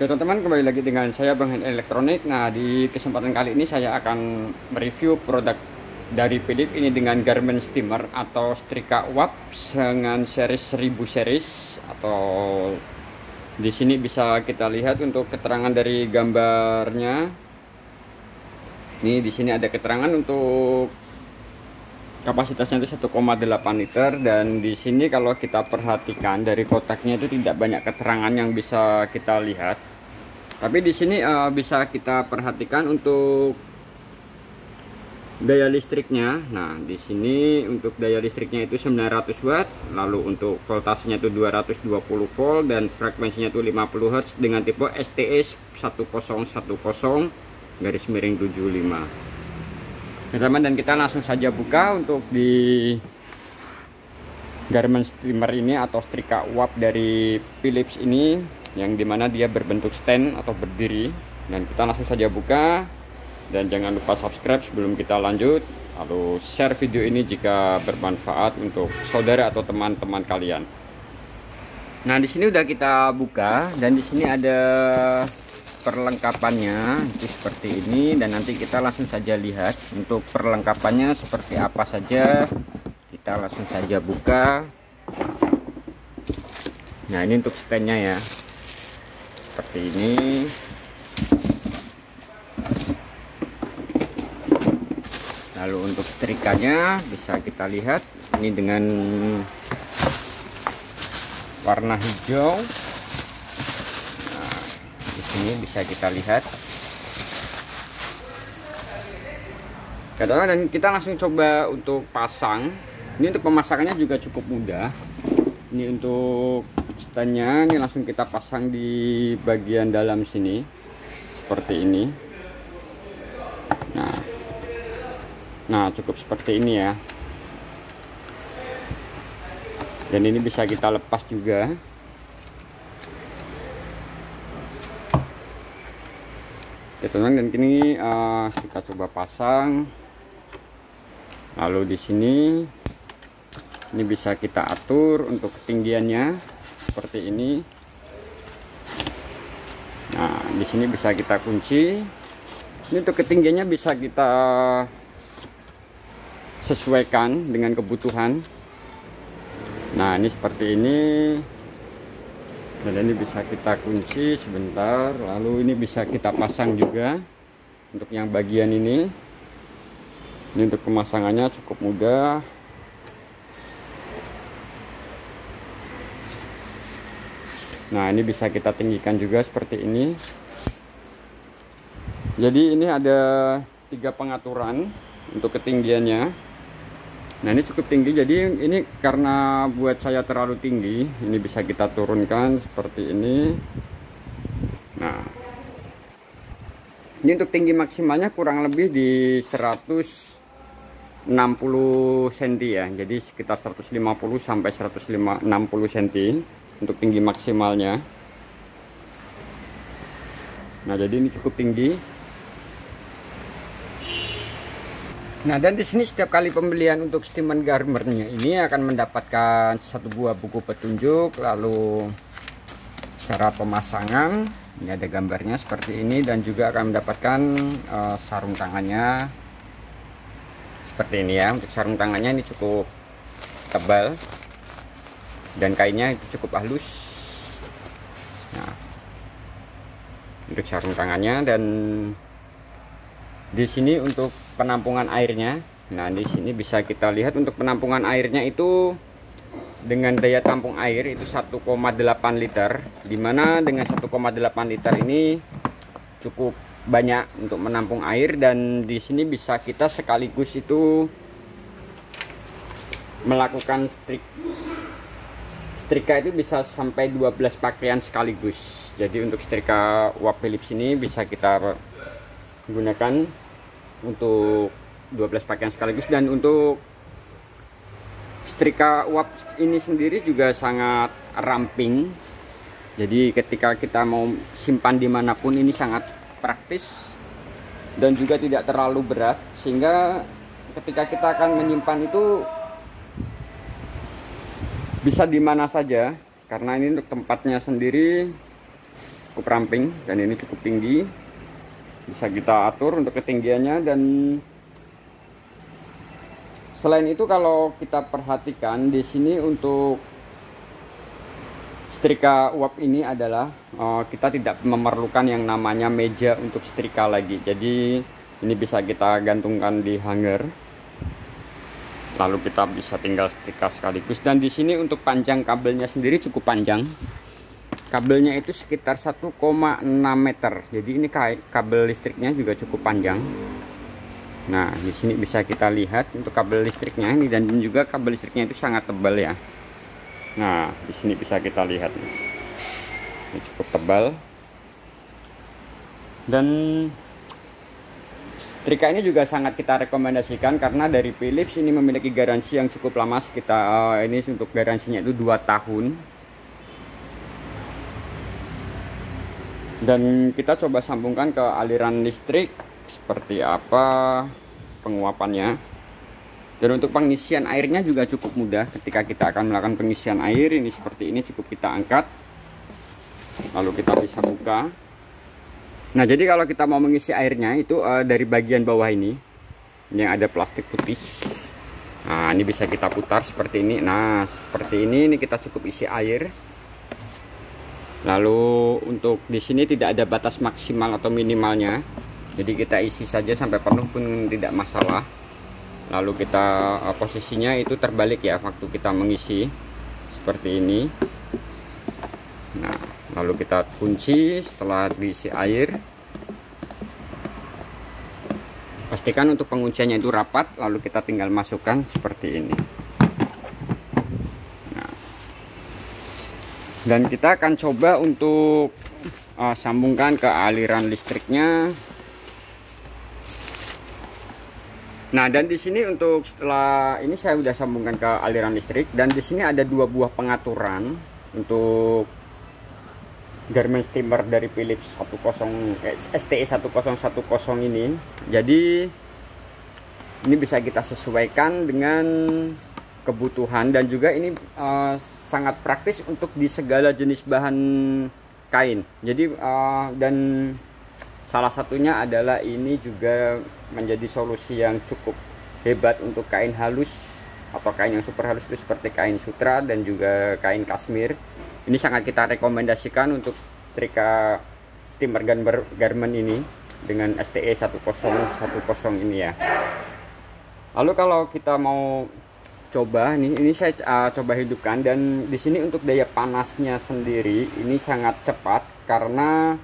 Oke teman-teman, kembali lagi dengan saya Bang Hen Elektronik. Nah, di kesempatan kali ini saya akan mereview produk dari Philips ini dengan garment steamer atau setrika uap dengan series 1000 series, atau di sini bisa kita lihat untuk keterangan dari gambarnya. Ini di sini ada keterangan untuk kapasitasnya itu 1,8 liter, dan di sini kalau kita perhatikan dari kotaknya itu tidak banyak keterangan yang bisa kita lihat. Tapi di sini bisa kita perhatikan untuk daya listriknya. Nah, di sini untuk daya listriknya itu 900 watt, lalu untuk voltasenya itu 220 volt dan frekuensinya itu 50 Hz dengan tipe STS 1010-75. Teman-teman, dan kita langsung saja buka untuk di garment steamer ini atau setrika uap dari Philips ini, yang dimana dia berbentuk stand atau berdiri. Dan kita langsung saja buka, dan jangan lupa subscribe sebelum kita lanjut, lalu share video ini jika bermanfaat untuk saudara atau teman-teman kalian. Nah, di sini udah kita buka, dan di sini ada perlengkapannya itu seperti ini, dan nanti kita langsung saja lihat untuk perlengkapannya seperti apa saja. Kita langsung saja buka. Nah, ini untuk standnya ya, seperti ini. Lalu untuk setrikanya bisa kita lihat ini dengan warna hijau. Ini bisa kita lihat. Dan kita langsung coba untuk pasang. Ini untuk pemasangannya juga cukup mudah. Ini untuk standnya, ini langsung kita pasang di bagian dalam sini seperti ini. Nah, cukup seperti ini ya. Dan ini bisa kita lepas juga. Teman-teman, dan kini kita coba pasang. Lalu di sini ini bisa kita atur untuk ketinggiannya seperti ini. Nah, di sini bisa kita kunci. Ini untuk ketinggiannya bisa kita sesuaikan dengan kebutuhan. Nah, ini seperti ini. Dan ini bisa kita kunci sebentar, lalu ini bisa kita pasang juga untuk yang bagian ini. Ini untuk pemasangannya cukup mudah. Nah, ini bisa kita tinggikan juga seperti ini. Jadi ini ada 3 pengaturan untuk ketinggiannya. Nah, ini cukup tinggi, jadi ini karena buat saya terlalu tinggi, ini bisa kita turunkan seperti ini. Nah, ini untuk tinggi maksimalnya kurang lebih di 160 cm ya, jadi sekitar 150 sampai 160 cm untuk tinggi maksimalnya. Nah, jadi ini cukup tinggi. Nah, dan di sini setiap kali pembelian untuk steamer garmentnya ini akan mendapatkan 1 buah buku petunjuk, lalu cara pemasangan. Ini ada gambarnya seperti ini, dan juga akan mendapatkan sarung tangannya seperti ini ya. Untuk sarung tangannya ini cukup tebal dan kainnya itu cukup halus. Nah, untuk sarung tangannya, dan di sini untuk penampungan airnya. Nah, di sini bisa kita lihat untuk penampungan airnya itu dengan daya tampung air itu 1,8 liter, dimana dengan 1,8 liter ini cukup banyak untuk menampung air. Dan di sini bisa kita sekaligus itu melakukan setrika itu bisa sampai 12 pakaian sekaligus. Jadi untuk setrika uap Philips ini bisa kita gunakan untuk 12 pakaian sekaligus. Dan untuk setrika uap ini sendiri juga sangat ramping, jadi ketika kita mau simpan dimanapun ini sangat praktis dan juga tidak terlalu berat, sehingga ketika kita akan menyimpan itu bisa di mana saja, karena ini untuk tempatnya sendiri cukup ramping dan ini cukup tinggi, bisa kita atur untuk ketinggiannya. Dan selain itu kalau kita perhatikan di sini untuk setrika uap ini adalah kita tidak memerlukan yang namanya meja untuk setrika lagi. Jadi ini bisa kita gantungkan di hanger, lalu kita bisa tinggal setrika sekaligus. Dan di sini untuk panjang kabelnya sendiri cukup panjang. Kabelnya itu sekitar 1,6 meter. Jadi ini kabel listriknya juga cukup panjang. Nah, di sini bisa kita lihat untuk kabel listriknya ini, dan juga kabel listriknya itu sangat tebal ya. Nah, di sini bisa kita lihat. Ini cukup tebal. Dan setrika ini juga sangat kita rekomendasikan karena dari Philips ini memiliki garansi yang cukup lama. Kita ini untuk garansinya itu 2 tahun. Dan kita coba sambungkan ke aliran listrik seperti apa penguapannya. Dan untuk pengisian airnya juga cukup mudah. Ketika kita akan melakukan pengisian air ini seperti ini, cukup kita angkat, lalu kita bisa buka. Nah, jadi kalau kita mau mengisi airnya itu dari bagian bawah ini yang ada plastik putih. Nah, ini bisa kita putar seperti ini. Nah, seperti ini kita cukup isi air. Lalu untuk di sini tidak ada batas maksimal atau minimalnya. Jadi kita isi saja sampai penuh pun tidak masalah. Lalu kita posisinya itu terbalik ya waktu kita mengisi seperti ini. Nah, lalu kita kunci setelah diisi air. Pastikan untuk pengunciannya itu rapat, lalu kita tinggal masukkan seperti ini. Dan kita akan coba untuk sambungkan ke aliran listriknya. Nah, dan di sini untuk setelah ini saya sudah sambungkan ke aliran listrik, dan di sini ada 2 buah pengaturan untuk Garmin steamer dari Philips STE 1010 ini. Jadi ini bisa kita sesuaikan dengan kebutuhan, dan juga ini sangat praktis untuk di segala jenis bahan kain. Jadi dan salah satunya adalah ini juga menjadi solusi yang cukup hebat untuk kain halus atau kain yang super halus itu seperti kain sutra dan juga kain kasmir. Ini sangat kita rekomendasikan untuk setrika steamer Garmin ini dengan STE 1010 ini ya. Lalu kalau kita mau coba ini saya coba hidupkan, dan di sini untuk daya panasnya sendiri ini sangat cepat karena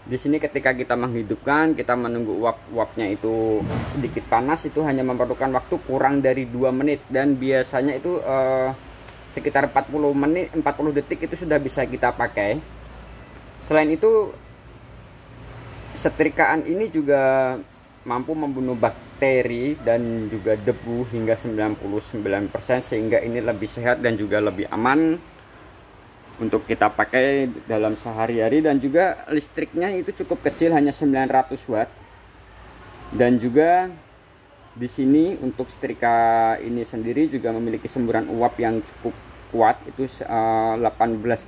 di sini ketika kita menghidupkan, kita menunggu uapnya itu sedikit panas, itu hanya memerlukan waktu kurang dari 2 menit, dan biasanya itu sekitar 40 detik itu sudah bisa kita pakai. Selain itu setrikaan ini juga mampu membunuh bakteri dan juga debu hingga 99%, sehingga ini lebih sehat dan juga lebih aman untuk kita pakai dalam sehari-hari. Dan juga listriknya itu cukup kecil, hanya 900 watt. Dan juga di sini untuk setrika ini sendiri juga memiliki semburan uap yang cukup kuat, itu 18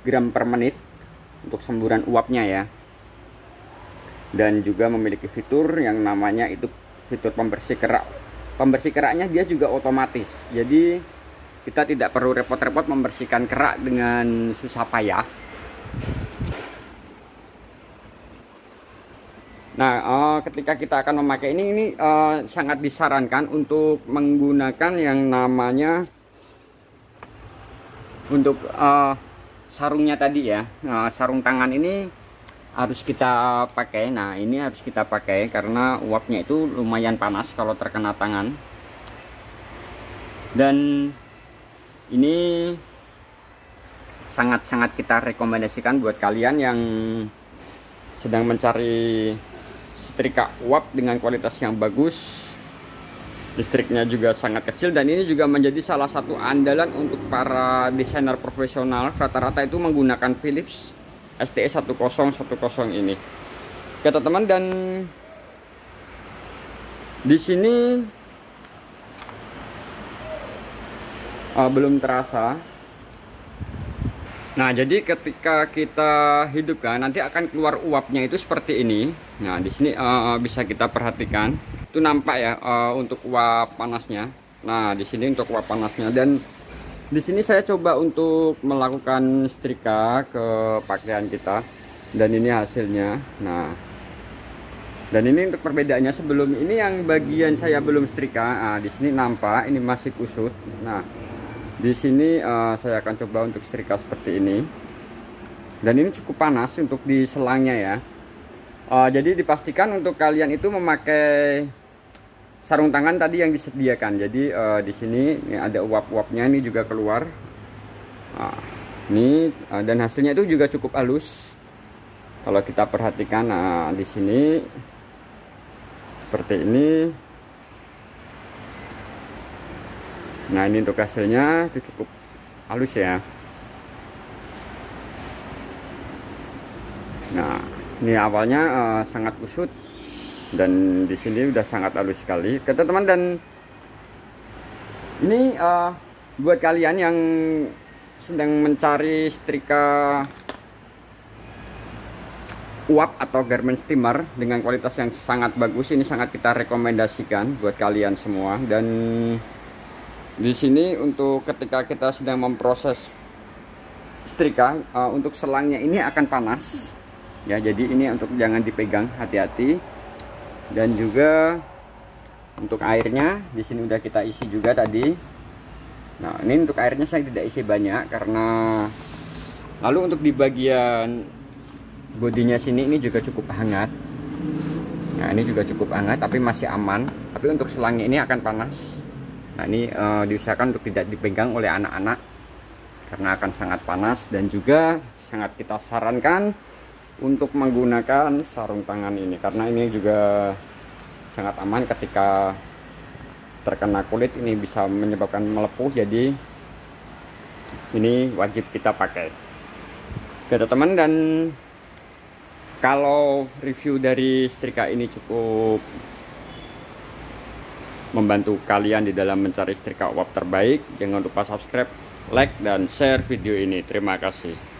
gram per menit untuk semburan uapnya ya. Dan juga memiliki fitur yang namanya itu fitur pembersih kerak. Pembersih keraknya dia juga otomatis, jadi kita tidak perlu repot-repot membersihkan kerak dengan susah payah. Nah, ketika kita akan memakai ini sangat disarankan untuk menggunakan yang namanya untuk sarungnya tadi ya. Sarung tangan ini harus kita pakai. Nah, ini harus kita pakai karena uapnya itu lumayan panas kalau terkena tangan. Dan ini sangat-sangat kita rekomendasikan buat kalian yang sedang mencari setrika uap dengan kualitas yang bagus. Listriknya juga sangat kecil, dan ini juga menjadi salah satu andalan untuk para desainer profesional. Rata-rata itu menggunakan Philips STE 1010 ini. Oke teman-teman, dan di sini belum terasa Nah, jadi ketika kita hidupkan nanti akan keluar uapnya itu seperti ini. Nah, di sini bisa kita perhatikan. Itu nampak ya untuk uap panasnya. Nah, di sini untuk uap panasnya, dan di sini saya coba untuk melakukan setrika ke pakaian kita, dan ini hasilnya. Nah, dan ini untuk perbedaannya, sebelum ini yang bagian saya belum setrika. Nah, di sini nampak ini masih kusut. Nah, di sini saya akan coba untuk setrika seperti ini, dan ini cukup panas untuk di selangnya ya. Jadi dipastikan untuk kalian itu memakai sarung tangan tadi yang disediakan. Jadi di sini ini ada uap-uapnya, ini juga keluar. Ini dan hasilnya itu juga cukup halus kalau kita perhatikan. Nah, di sini seperti ini. Nah, ini untuk hasilnya itu cukup halus ya. Nah, ini awalnya sangat kusut, dan di sini udah sangat halus sekali, teman-teman. Dan ini buat kalian yang sedang mencari setrika uap atau garment steamer dengan kualitas yang sangat bagus, ini sangat kita rekomendasikan buat kalian semua. Dan di sini untuk ketika kita sedang memproses setrika, untuk selangnya ini akan panas ya, jadi ini untuk jangan dipegang, hati-hati. Dan juga untuk airnya di sini udah kita isi juga tadi. Nah, ini untuk airnya saya tidak isi banyak karena, lalu untuk di bagian bodinya sini ini juga cukup hangat. Nah, ini juga cukup hangat tapi masih aman, tapi untuk selangnya ini akan panas. Nah, ini diusahakan untuk tidak dipegang oleh anak-anak karena akan sangat panas, dan juga sangat kita sarankan untuk menggunakan sarung tangan ini karena ini juga sangat aman ketika terkena kulit, ini bisa menyebabkan melepuh, jadi ini wajib kita pakai. Oke teman, dan kalau review dari setrika ini cukup membantu kalian di dalam mencari setrika uap terbaik, jangan lupa subscribe, like, dan share video ini. Terima kasih.